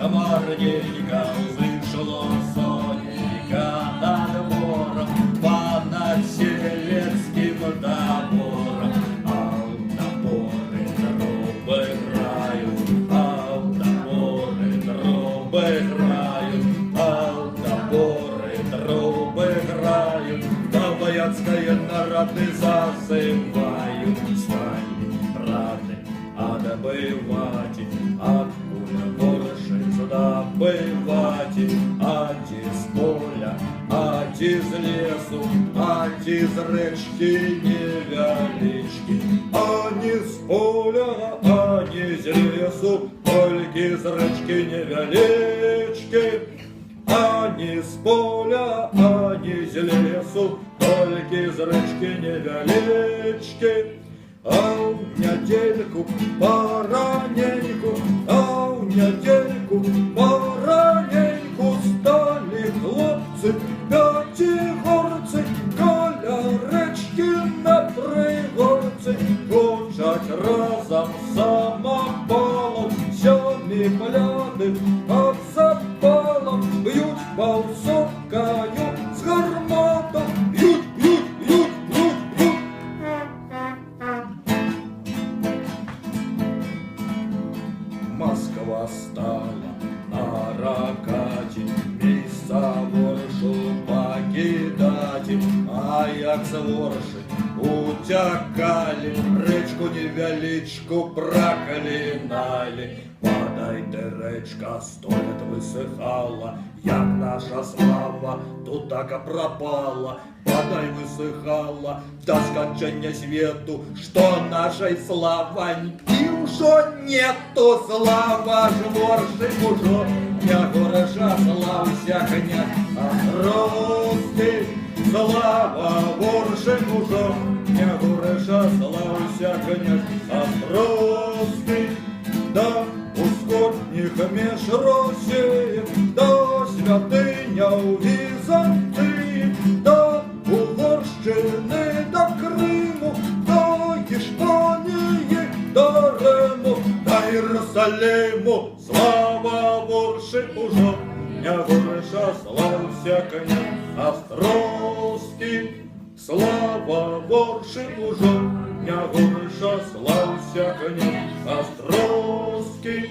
Хмарненько взышло сонненько над бором, понад селецким добором. А в топоры трубы грают, а в топоры трубы грают, а в топоры трубы грают. Да бояцкие народы зазывают свои рады отбывать от добывать, ать из поля, ать из лесу, ать из речки невелички. А не с поля, а не из лесу, только из речки невелички. А не с поля, а не из лесу, только из речки невелички. А у недельку пораненьку, а у недельку пораненьку стали хлопцы пятигорцы, коля речки на пригорцы, гучать разом самопалом, сьомі пляди под запалом, б'ють паусовкою з гарматом, б'ють. Москва стала на ракаті, місця воршу покидати, а як з ворши утякали, речку невеличку проклинали. Подайте, речка, 100 лет высыхала, як наша слава тут так и пропала. Подай, высыхала до скончания свету, что нашей славоньки уже нету. Слава ж ворши уже, не гореша, славься князь Островский. Слава ворши уже, не гореша, славься князь Островский. Да усходних меж Росією, до святиня у Візантії, до Угорщини, до Криму, до Іспанії, до Риму, до Єрусалиму. Слава ворши уже, не гореша, слався князь Островський. Слава ворши уже, не гореша, слався князь Островський.